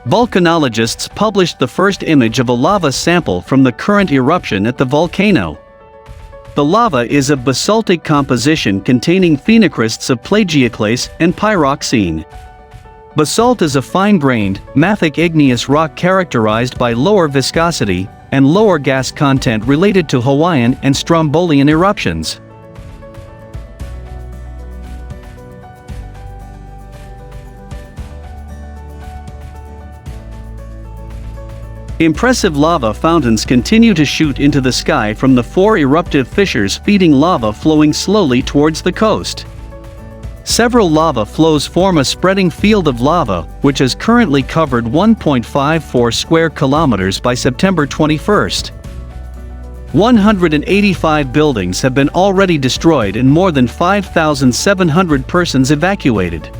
Volcanologists published the first image of a lava sample from the current eruption at the volcano. The lava is of basaltic composition containing phenocrysts of plagioclase and pyroxene. Basalt is a fine-grained, mafic igneous rock characterized by lower viscosity and lower gas content related to Hawaiian and Strombolian eruptions. Impressive lava fountains continue to shoot into the sky from the 4 eruptive fissures feeding lava flowing slowly towards the coast. Several lava flows form a spreading field of lava, which has currently covered 1.54 square kilometers by September 21st. 185 buildings have been already destroyed and more than 5,700 persons evacuated.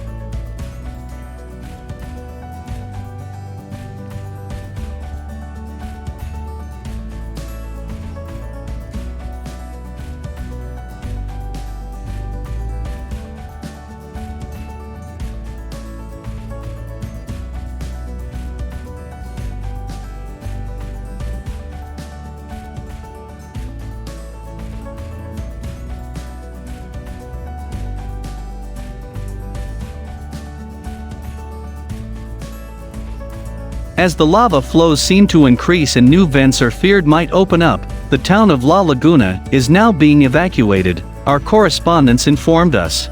As the lava flows seem to increase and new vents are feared might open up, the town of La Laguna is now being evacuated, our correspondents informed us.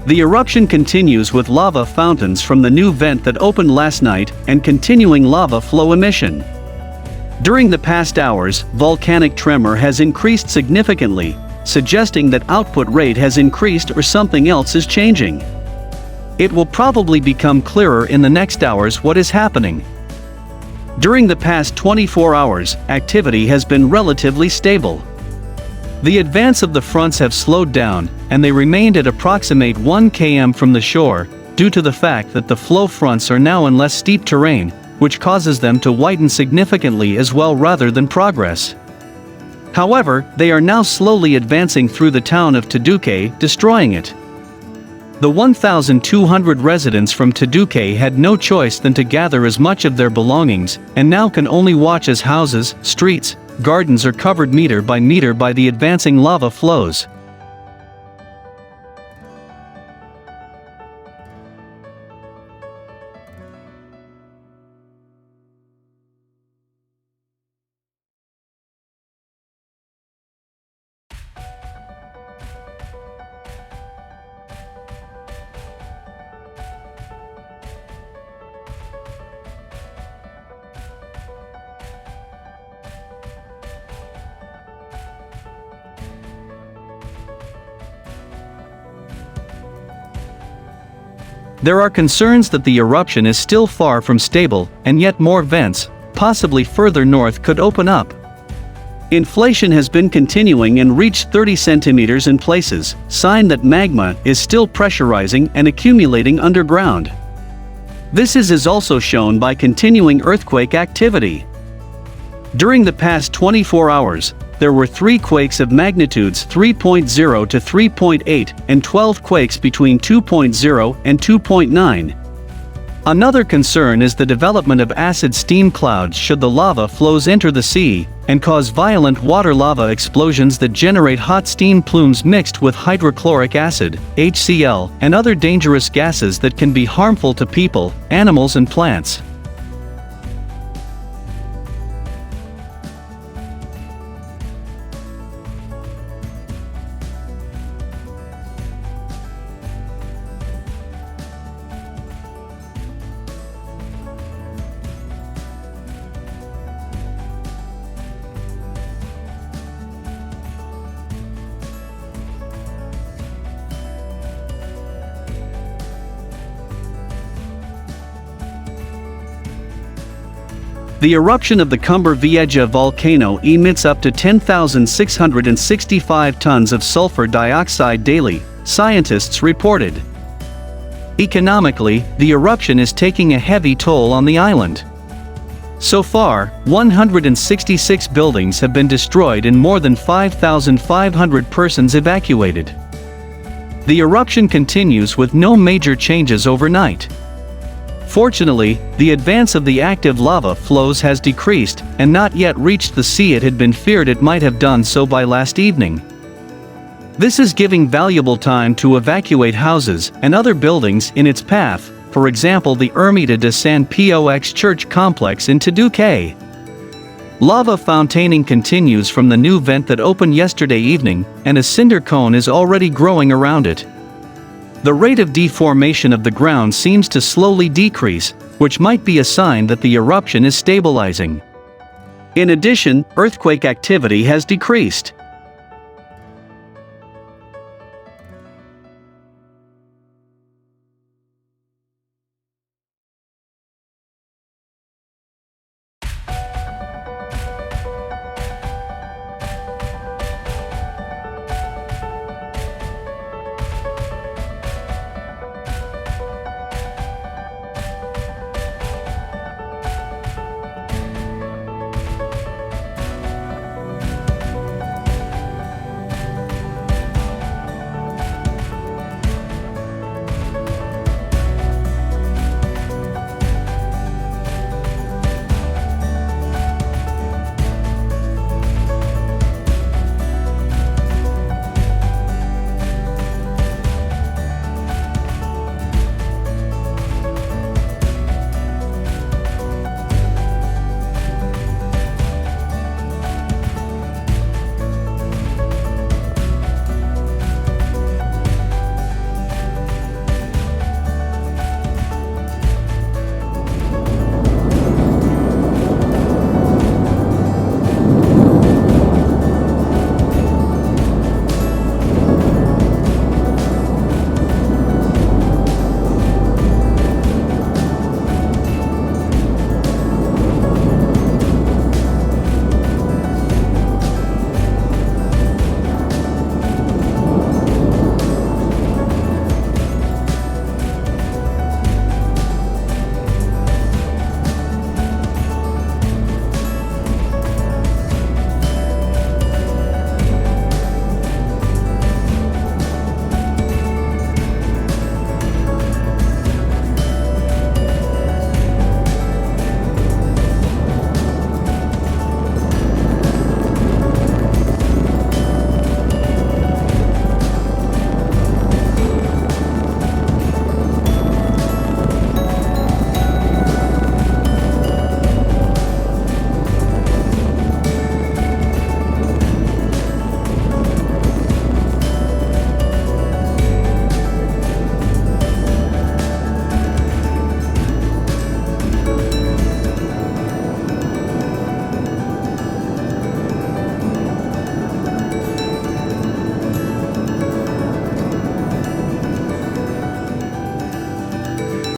The eruption continues with lava fountains from the new vent that opened last night and continuing lava flow emission. During the past hours, volcanic tremor has increased significantly, suggesting that output rate has increased or something else is changing. It will probably become clearer in the next hours what is happening. During the past 24 hours, activity has been relatively stable. The advance of the fronts have slowed down, and they remained at approximate 1 km from the shore, due to the fact that the flow fronts are now in less steep terrain, which causes them to widen significantly as well rather than progress. However, they are now slowly advancing through the town of Taduque, destroying it. The 1,200 residents from Taduque had no choice than to gather as much of their belongings, and now can only watch as houses, streets, gardens are covered meter by the advancing lava flows. There are concerns that the eruption is still far from stable, and yet more vents, possibly further north, could open up. Inflation has been continuing and reached 30 centimeters in places, sign that magma is still pressurizing and accumulating underground. This is also shown by continuing earthquake activity. During the past 24 hours, there were 3 quakes of magnitudes 3.0 to 3.8 and 12 quakes between 2.0 and 2.9. Another concern is the development of acid steam clouds should the lava flows enter the sea and cause violent water lava explosions that generate hot steam plumes mixed with hydrochloric acid, HCl, and other dangerous gases that can be harmful to people, animals and plants. The eruption of the Cumbre Vieja volcano emits up to 10,665 tons of sulfur dioxide daily, scientists reported. Economically, the eruption is taking a heavy toll on the island. So far, 166 buildings have been destroyed and more than 5,500 persons evacuated. The eruption continues with no major changes overnight. Fortunately, the advance of the active lava flows has decreased and not yet reached the sea. It had been feared it might have done so by last evening. This is giving valuable time to evacuate houses and other buildings in its path, for example the Ermita de San Pox church complex in Taduque. Lava fontaining continues from the new vent that opened yesterday evening, and a cinder cone is already growing around it. The rate of deformation of the ground seems to slowly decrease, which might be a sign that the eruption is stabilizing. In addition, earthquake activity has decreased.